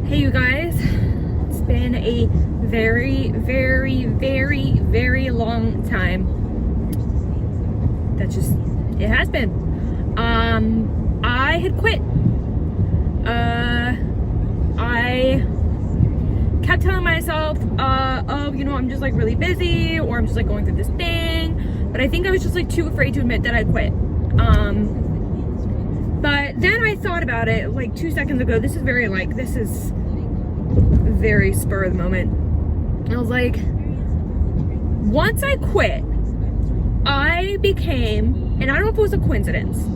Hey you guys, it's been a very long time. It has been. I had quit. I kept telling myself, oh, I'm just like really busy, or I'm just like going through this thing. But I think I was just like too afraid to admit that I quit. But then I thought about it like 2 seconds ago. This is very spur of the moment. I was like, once I quit, I became, and I don't know if it was a coincidence,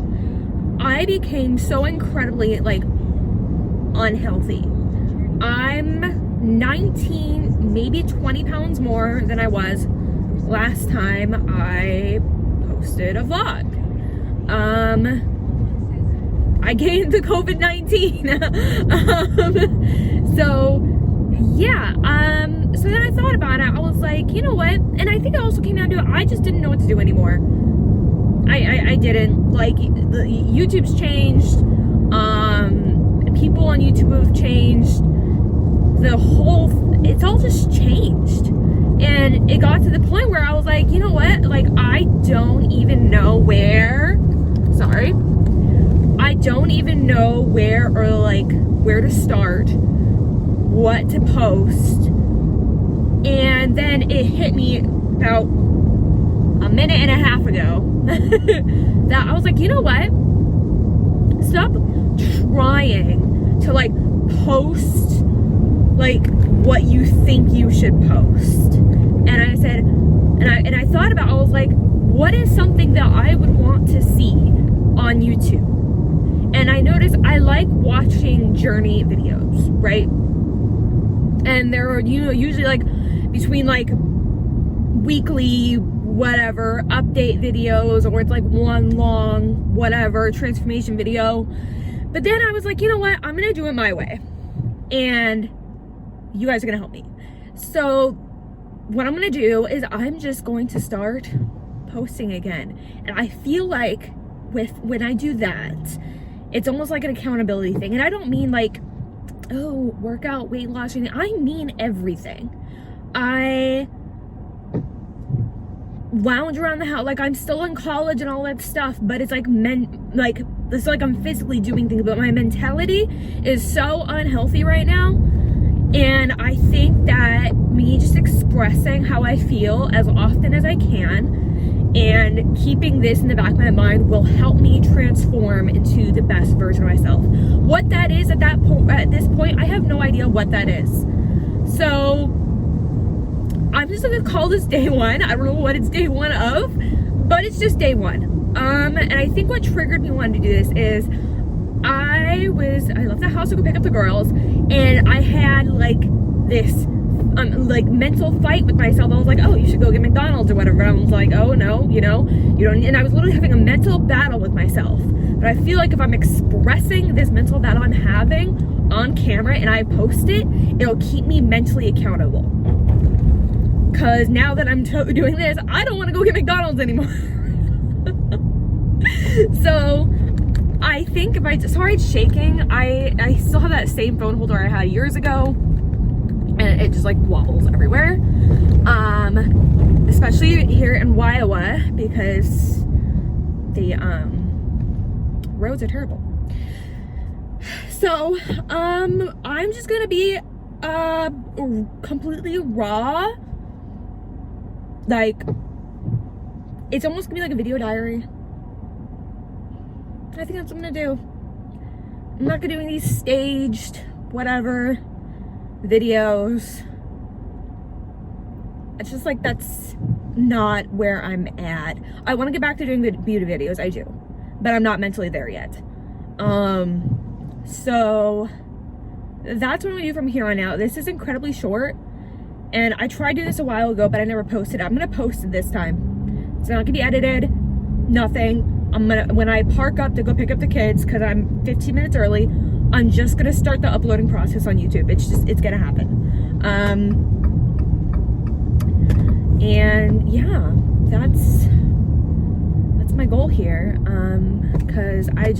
I became so incredibly like unhealthy. I'm 19, maybe 20 pounds more than I was last time I posted a vlog. I gained the COVID-19. So then I thought about it. I was like, you know what? And I think it also came down to it. I just didn't know what to do anymore. I didn't. Like, YouTube's changed. People on YouTube have changed. It's all just changed. And it got to the point where I was like, you know what? Like, I don't even know where to start, what to post. And then it hit me about a minute and a half ago that I was like, you know what? Stop trying to like post like what you think you should post. And I said, and I thought about, I was like, what is something that I would want to see on YouTube? And I noticed I like watching journey videos, right? And there are, usually like between like weekly whatever update videos, or it's like one long whatever transformation video. But then I was like, you know what? I'm gonna do it my way. And you guys are gonna help me. So what I'm gonna do is I'm just going to start posting again. And I feel like when I do that, it's almost like an accountability thing. And I don't mean like, oh, workout, weight loss, I mean everything. I lounge around the house, like I'm still in college and all that stuff, but it's like it's like I'm physically doing things, but my mentality is so unhealthy right now. And I think that me just expressing how I feel as often as I can and keeping this in the back of my mind will help me transform into the best version of myself. What that is at this point, I have no idea what that is. So I'm just gonna call this day one. I don't know what it's day one of, but it's just day one. And I think what triggered me wanting to do this is I left the house to go pick up the girls, and I had like this like mental fight with myself. I was like, oh, you should go get McDonald's or whatever. I was like, oh no, you don't. And I was literally having a mental battle with myself. But I feel like if I'm expressing this mental battle I'm having on camera and I post it, it'll keep me mentally accountable. Because now that I'm doing this, I don't want to go get McDonald's anymore. So I think sorry it's shaking. I still have that same phone holder I had years ago. And it just like wobbles everywhere. Especially here in Iowa, because the roads are terrible. So I'm just gonna be completely raw. Like, it's almost gonna be like a video diary. I think that's what I'm gonna do. I'm not gonna do any staged whatever videos. It's just like, that's not where I'm at. I want to get back to doing the beauty videos, I do, but I'm not mentally there yet. So that's what I'm gonna do from here on out. This is incredibly short, and I tried doing this a while ago, but I never posted it. I'm gonna post it this time. It's not gonna be edited, nothing. When I park up to go pick up the kids, because I'm 15 minutes early, I'm just gonna start the uploading process on YouTube. It's gonna happen. And yeah, that's my goal here. Because I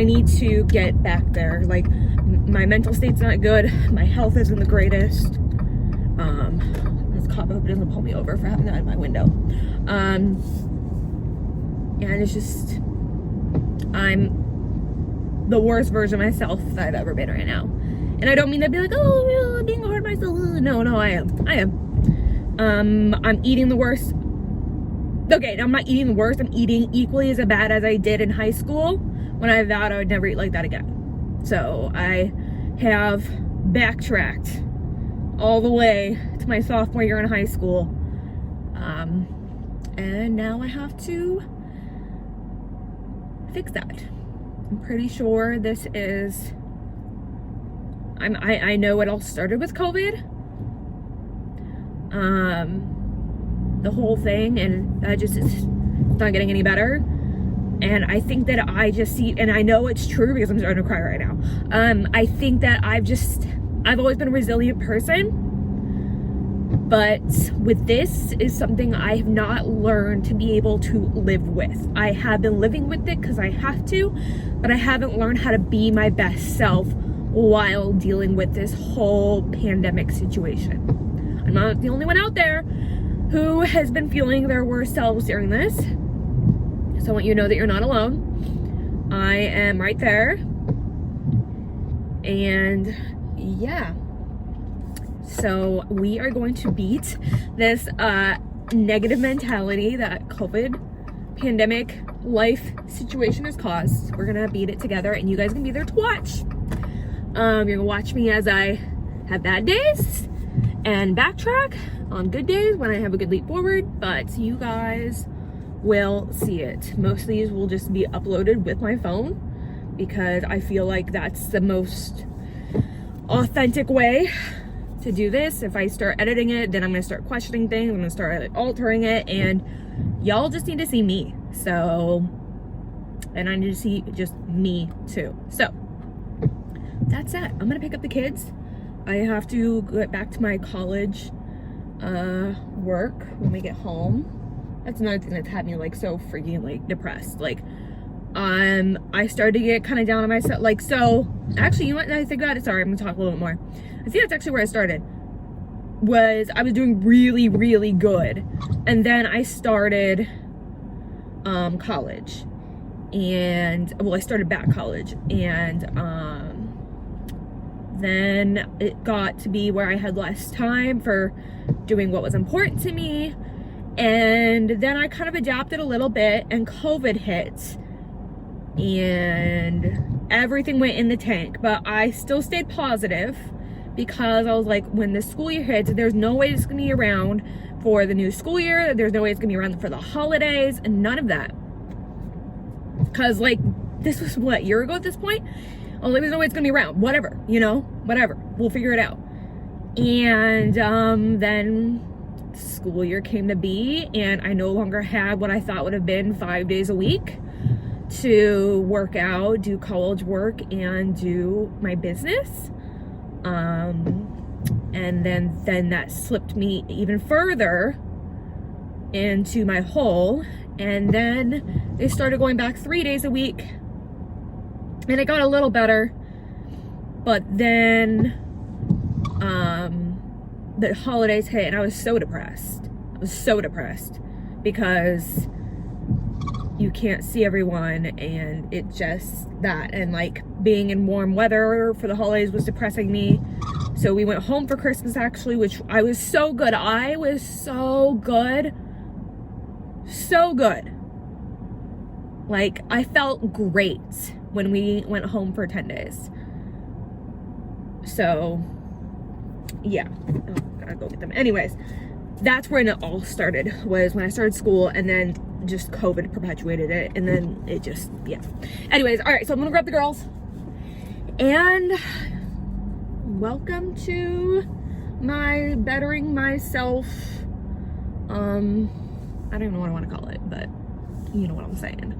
need to get back there. Like, my mental state's not good. My health isn't the greatest. This cop hope doesn't pull me over for having that in my window. And it's just, I'm the worst version of myself that I've ever been right now. And I don't mean to be like, oh, I'm being hard on myself. No, I am. I'm eating the worst. Okay, I'm not eating the worst. I'm eating equally as bad as I did in high school when I vowed I would never eat like that again. So I have backtracked all the way to my sophomore year in high school. And now I have to fix that. I'm pretty sure this is, I know it all started with COVID. The whole thing, and that just is not getting any better. And I think that I just see, and I know it's true because I'm starting to cry right now. I think that I've always been a resilient person, but with this is something I have not learned to be able to live with. I have been living with it because I have to, but I haven't learned how to be my best self while dealing with this whole pandemic situation. I'm not the only one out there who has been feeling their worst selves during this. So I want you to know that you're not alone. I am right there. And yeah. So we are going to beat this negative mentality that COVID pandemic life situation has caused. We're gonna beat it together, and you guys can be there to watch. You're gonna watch me as I have bad days and backtrack on good days when I have a good leap forward, but you guys will see it. Most of these will just be uploaded with my phone because I feel like that's the most authentic way to do this. If I start editing it, then I'm gonna start questioning things, I'm gonna start altering it, and y'all just need to see me. So, and I need to see just me too. So that's it. I'm gonna pick up the kids. I have to get back to my college work when we get home. That's another thing that's had me like so freaking like depressed. Like I started to get kind of down on myself. Like, so actually, you know what, I think about it, sorry, I'm gonna talk a little bit more. I think that's actually where I started. Was I was doing really, really good, and then I started college, and well, I started back college, and then it got to be where I had less time for doing what was important to me. And then I kind of adapted a little bit, and COVID hit and everything went in the tank. But I still stayed positive because I was like, when the school year hits, there's no way it's gonna be around for the new school year. There's no way it's gonna be around for the holidays, and none of that. Cause like, this was what, a year ago at this point? I was like, there's no way it's gonna be around. Whatever, you know, whatever. We'll figure it out. And then school year came to be, and I no longer had what I thought would have been 5 days a week to work out, do college work, and do my business. And then that slipped me even further into my hole. And then they started going back 3 days a week, and it got a little better. But then the holidays hit, and I was so depressed. I was so depressed because you can't see everyone, and it just that, and like being in warm weather for the holidays was depressing me. So we went home for Christmas, actually, which I was so good. I was so good. So good. Like, I felt great when we went home for 10 days. So, yeah. Oh, gotta go get them. Anyways, that's when it all started, was when I started school, and then just COVID perpetuated it, and then it just, yeah. Anyways, all right, so I'm gonna grab the girls, and welcome to my bettering myself, I don't even know what I want to call it, but you know what I'm saying.